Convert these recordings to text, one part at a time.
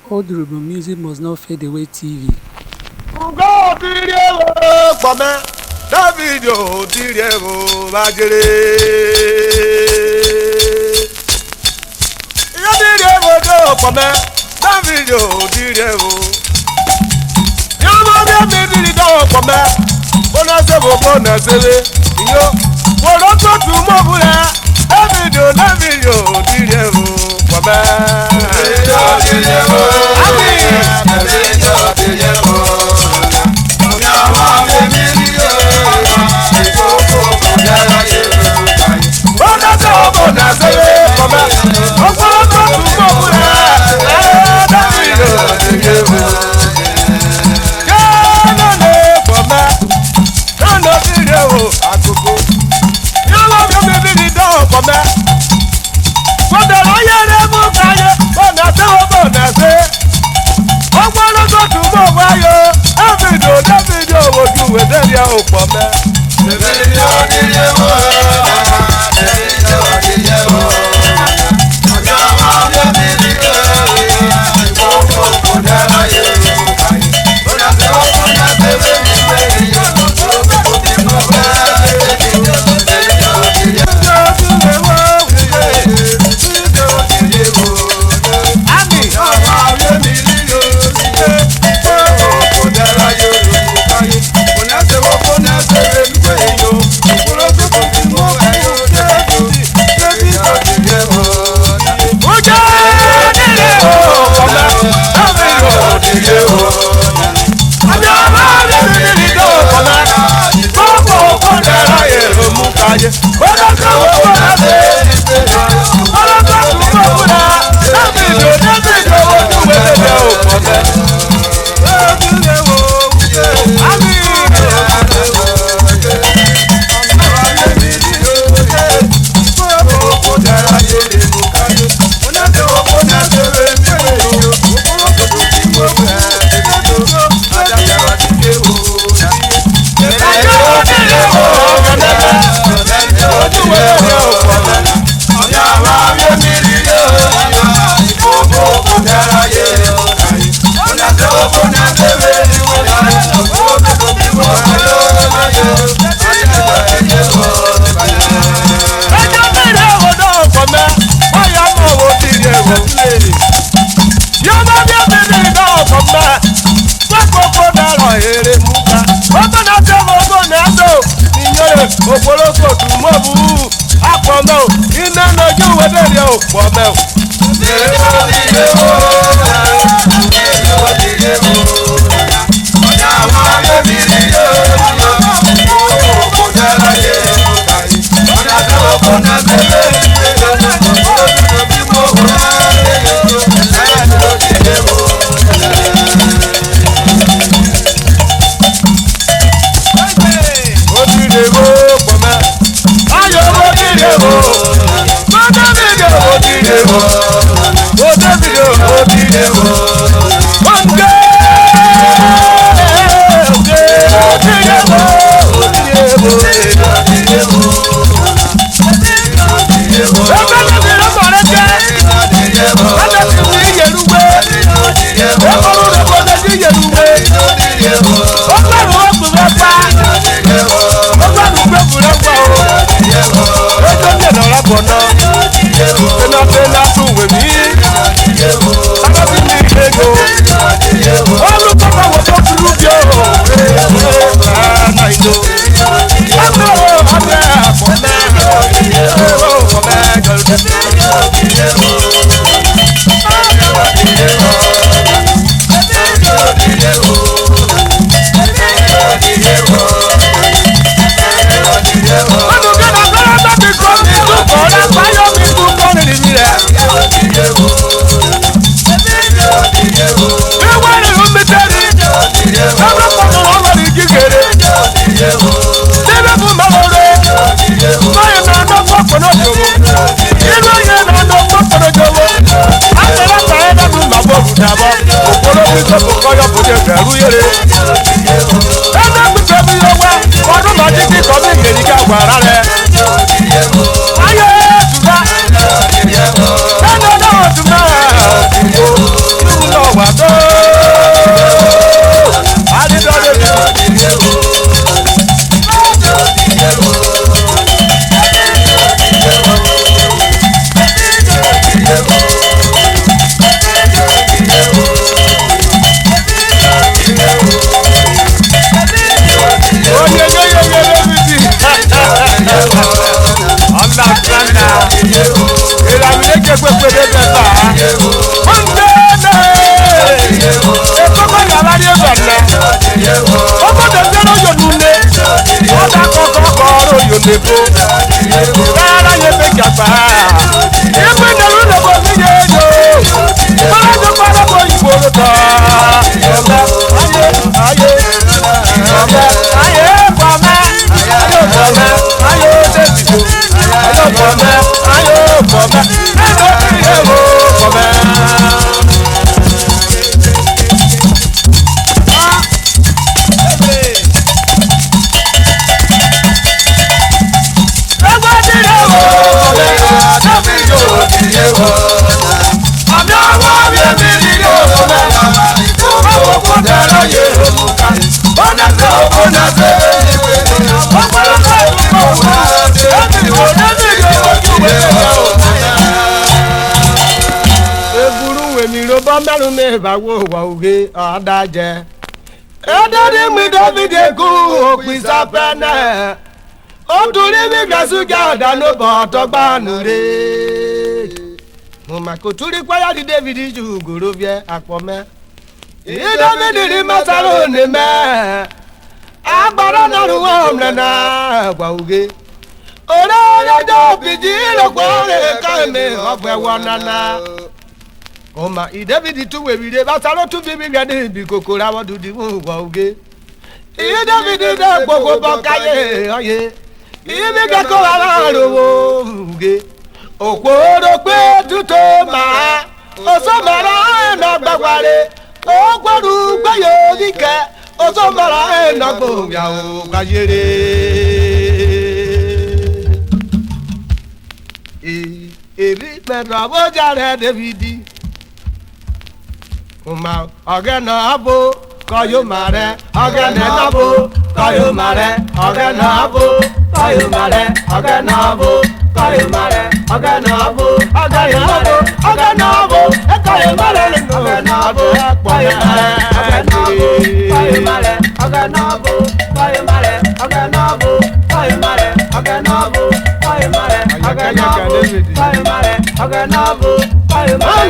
Old Rubo music must not fade away TV. Go video Pome that video video Bajere You video go Pome that video video You know me video Pome Bona se bo bona se le Yo wo lo to tu mo bule that video video Pome Opoloko tu mobu apomo ina noju wedere opomo mẹ́rin mi ìbáwò wà òge ọ̀dájẹ́. Ẹ̀dẹ́rì mi David kú òpin sápẹ́ náà. Ó torí mi gbẹ̀sùkẹ́ ọ̀dánù bọ̀ ọ̀tọ́gbàánu rẹ̀. Mo mà kò túrí pẹ́yà di David ju gòrò bíẹ́ àpọ̀ mẹ́. Ìyí David rí mẹ́sàrò ní mẹ́. Agbára náà rú wọn nana wà òge. Òré ọjọ́ fìdí lọ́pọ̀ rẹ̀ ká mi ọ̀gbẹ́ wọn nana. Ọmọ ìdẹ́bìdì tún wèwìrè bá sáré tún fi bíbí ẹni ibi kòkòrò àwọn dùdú wọ̀ òge. Ìdẹ́bìdì náà gbogbo bọ́ káyé ọ̀yẹ́. Ìbí kẹ́kọ̀ọ́ aláàrò wò òge. Òpó oró pé tútó màá. Òsòmọ̀rọ̀ ẹ̀nà gbàgbàre. Ó gbọ́dọ̀ gbẹ́yọ̀ oríkẹ́. Òsòmọ̀rọ̀ ẹ̀nà gbòòyàwó gbàyèrè. Èrí pẹ̀lú àbójà rẹ̀ Dávidi. Uma ọ̀gẹ́nà abo kọ́yọ́ máa rẹ̀ ọ̀gẹ́nà abo kọ́yọ́ máa rẹ̀ ọ̀gẹ́nà abo kọ́yọ́ máa rẹ̀ ọ̀gẹ́nà abo kọ́yọ́ máa rẹ̀ ọ̀gẹ́nà abo ọ̀gẹ́nà abo ọ̀gẹ́nà abo ẹ̀kọ́yọ́ máa rẹ̀ ọ̀gẹ́nà abo kọ́yọ́ máa rẹ̀ ọ̀gẹ́nà abo kọ́yọ́ máa rẹ̀ ọ̀gẹ́nà abo kọ́yọ́ máa rẹ̀ ọ̀gẹ́nà abo kọ́yọ́ máa rẹ̀ ọ̀gẹ́nà abo kọ́yọ́ máa rẹ̀ ọ̀gẹ́nà abo kọ́yọ́ máa rẹ̀ ọ̀gẹ́nà abo kọ́yọ́ máa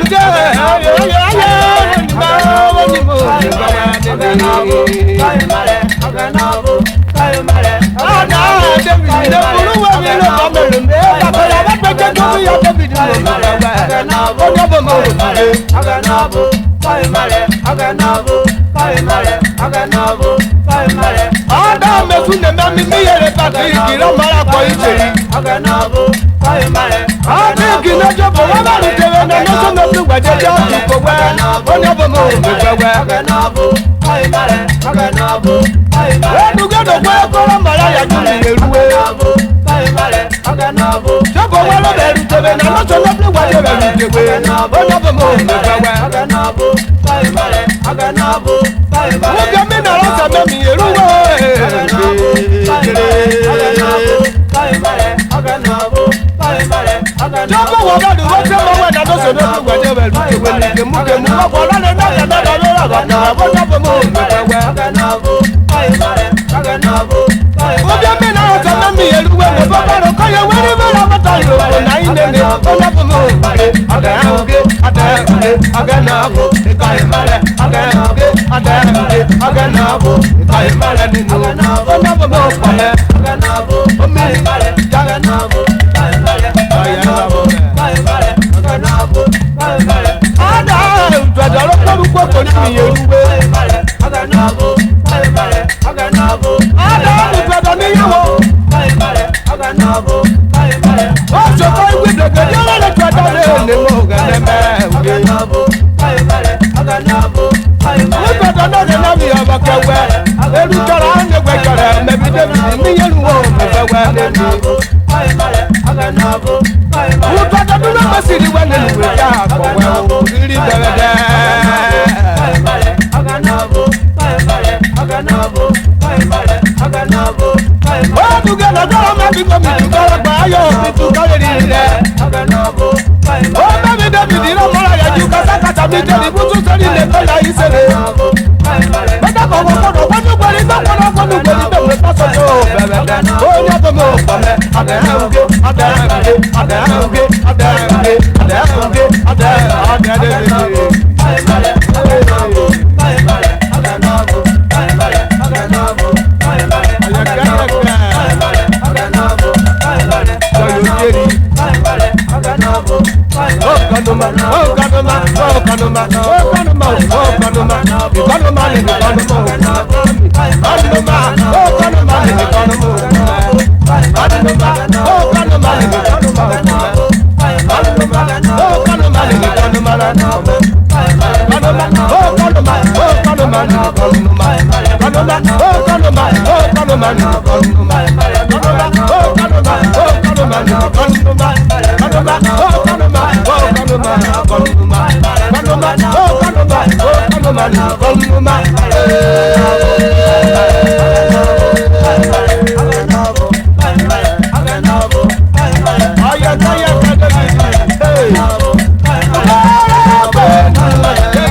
Hey!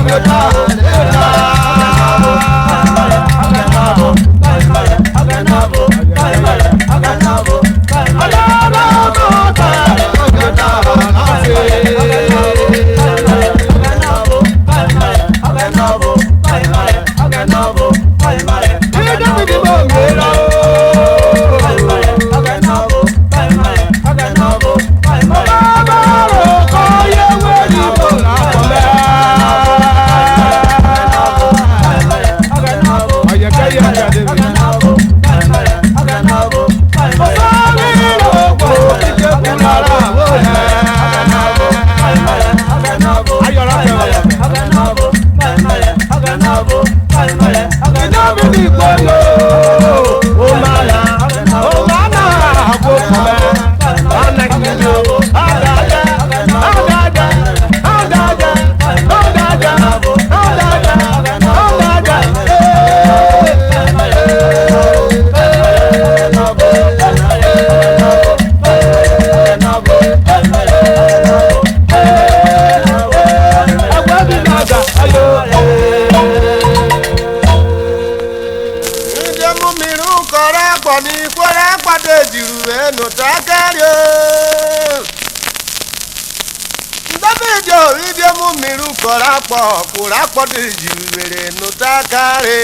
Kurapo de jure no takare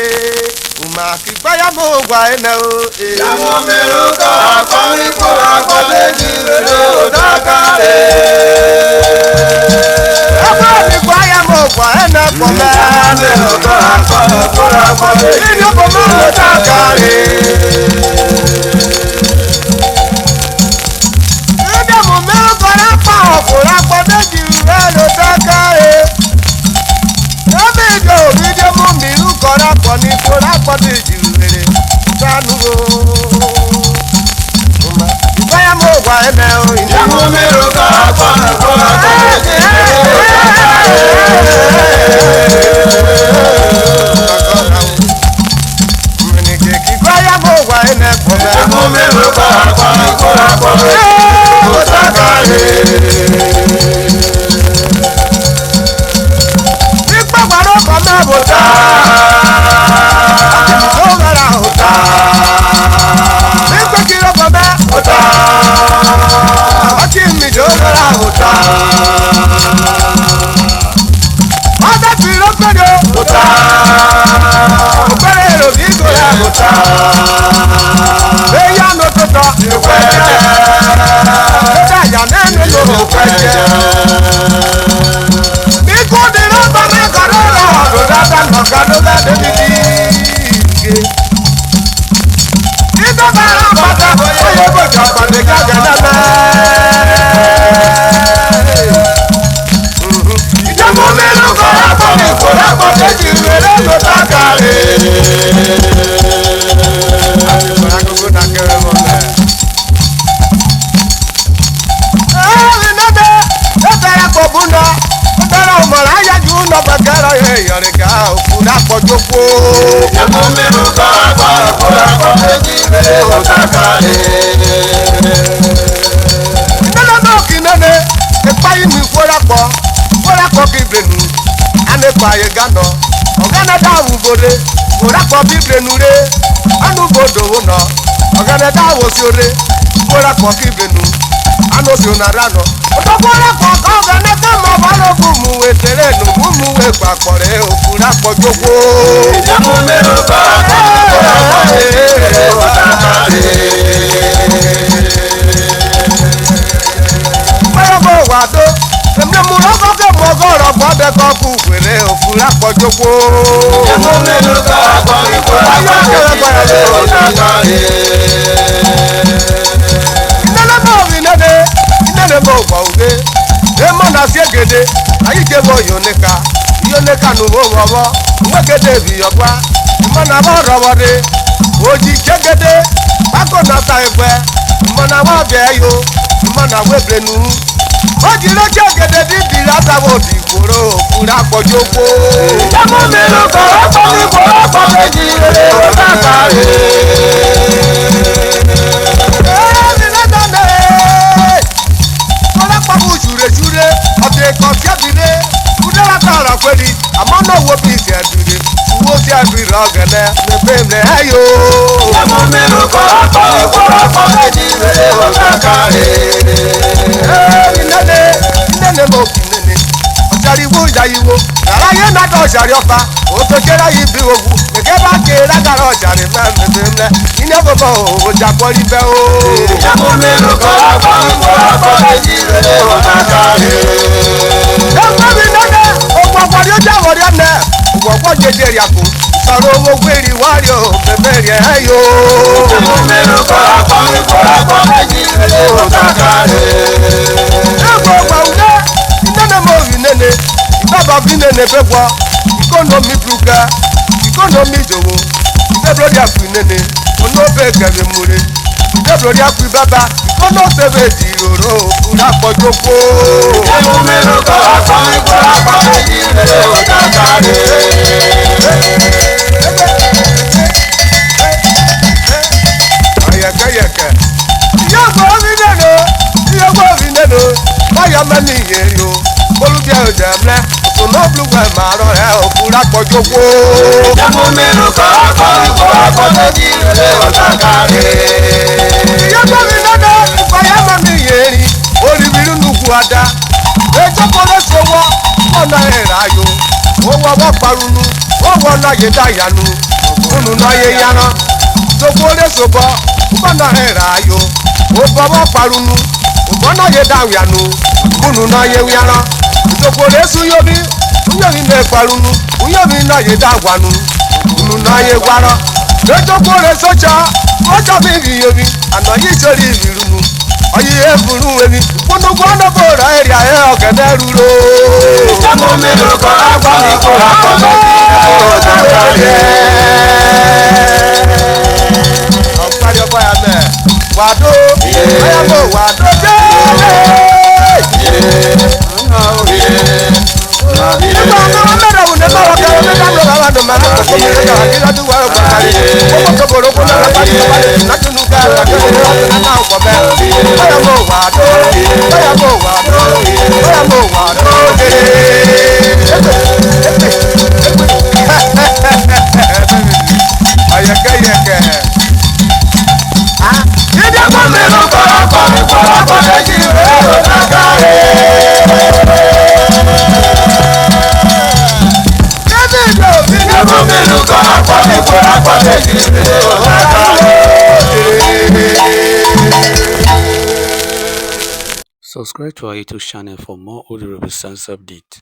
uma kipaya mo gwa ena o ya mo meru kurapo ni kurapo de jure no takare aba ni kwaya mo gwa ena ko me meru kurapo de jure no takare ida mo meru kurapo de jure no takare video mo miru kora poni kora podi jure sanu o ma ibaya mo wa ene o ina mo miru kora poni kora podi mene ke ki ibaya mo wa ene ko mo miru kora poni kora podi Bota, Ogara Bota, Niko kilo baba Bota, Akimi Ogara Bota, Mata kilo pedo Bota, Perero Vigo ya Bota, Eya no toto, Ukweje, Bota ya nene no Ukweje. Kado da David Ida bara bata oye bo chapa de gaga na me Ida mo me no bara bo de jire no takare Ati bara ko na kere mo me nade etara ko buna etara o mara Ayadju no bakara ye yore ka Kurapo Yamo meru kurapo ejire otakare Nana no kinene epai mi kurapo kibrenu ane paye gano ogana da ubode kurapo kibrenu re anu bodo wono ogana da wosiore kurapo kibrenu anu si onarano kurapo ogana da mo balo bumu etere no bumu e papore kurapo jogo Yamo meru kurapo ejire otakare Mayogo wado emne mu logo ke mogoro gbode ko ku were kurapo jogo Yamo meru kurapo ejire otakare Inene mo gba oge emo na siegede ayi ke bo yoneka nu wo wowo nwegede bi ogba mo na bo rowode oji kegede bako na ta egbe mo na wa be yo mo na webrenu oji lo kegede di lata wo di koro kurapo jopo Yamo meru kurapo ejire otakare Amano wo bisi adude wo si abira ogene mebemle ayo Yamo meru kurapo ejire otakare Inene mo kinene Ojariwo yayiwo Yara ye na do jari ofa o to kera ibi ogu Meke ba kera gara jari mebemle Ine bobo o jakori be o Yamo meru kurapo ejire otakare Ogbo jejeri ako soro owo gweri wari o beberi ayo Yamo meru kurapo ejire otakare Egbo gba ude inene mo rinene Ibaba binene bebo ikonomi bruga ikonomi jowo idebrodi akwinene onobe kebe mure idebrodi akwi baba ikono sebe diroro fura pojoko Emumelo ko akọrin kó akọrin jíire ó dákàrè. ayẹkẹyẹkẹ ìyàgbọ́ mi nẹ́nu ìyàgbọ́ mi nẹ́nu báyọ̀ mẹ́ni ìyẹn o olùdí ọ̀jẹ̀ mẹ́ òtúnú blúwẹ̀ máa rọ ẹ̀ òfurá pọ̀jọ́gbó. Emumelo ko akọrin kó akọrin jíire ó dákàrè. ìyàgbọ́ mi nẹ́nu báyọ̀ mẹ́ni ìyẹn olùbírú nùkú ada ẹjọ́ kọ́lé sọ́wọ́ ọ̀nà ìràyò owó ọwọ́ parunu owó ọ̀nà yẹ̀dáyànú kùnú náà yẹ yàrá sọ́kọ́lé sọ́bọ̀ ọ̀nà ìràyò owó ọwọ́ parunu ọ̀nà yẹ̀dáyànú kùnú náà yẹ yàrá sọ́kọ́lé sọ́yọ́bí ọ̀yọ́bí náà parunu ọ̀yọ́bí náà yẹ̀dáwànú kùnú náà yẹ wàrà ẹjọ́ kọ́lé sọ́jà ọjọ́ mi ìyọ̀bí àná yìí sọ́rí ìrìnnú ọyí efuru emi kúndùkú ọ̀nàbọ̀rọ̀ ẹ̀rì ayé ọ̀gẹ̀dẹ̀ rúro. Emumelo ko akọrin kó akọrin jíire ó dákàrè. ọ̀párí ọba ya mẹ́ wàdó ayábọ̀ wàdó jẹ́ẹ́lẹ̀. nígbà ọmọ mẹ́rẹ̀ wù ní báwọn kẹrẹ ní káàdùn bàbá dùn máa ń kókó mi lẹ́jọ́ àti lọ́dún wà ó pàtàkì kókó kòkòrò kó lọ́la bá ti bá lè láti nù ká àgbàdo ní wọ́n ti náà kọ̀ bẹ́ẹ̀. ayábọ̀ wàdó ayábọ̀ wàdó ayábọ̀ wàdó ayẹkẹyẹkẹ. Emumelo ko akọrin kó akọrin jíire ó dákàrè. Emumelo ko akọrin kó akọrin jíire ó dákàrè. Subscribe to our YouTube channel for more audio represents updates.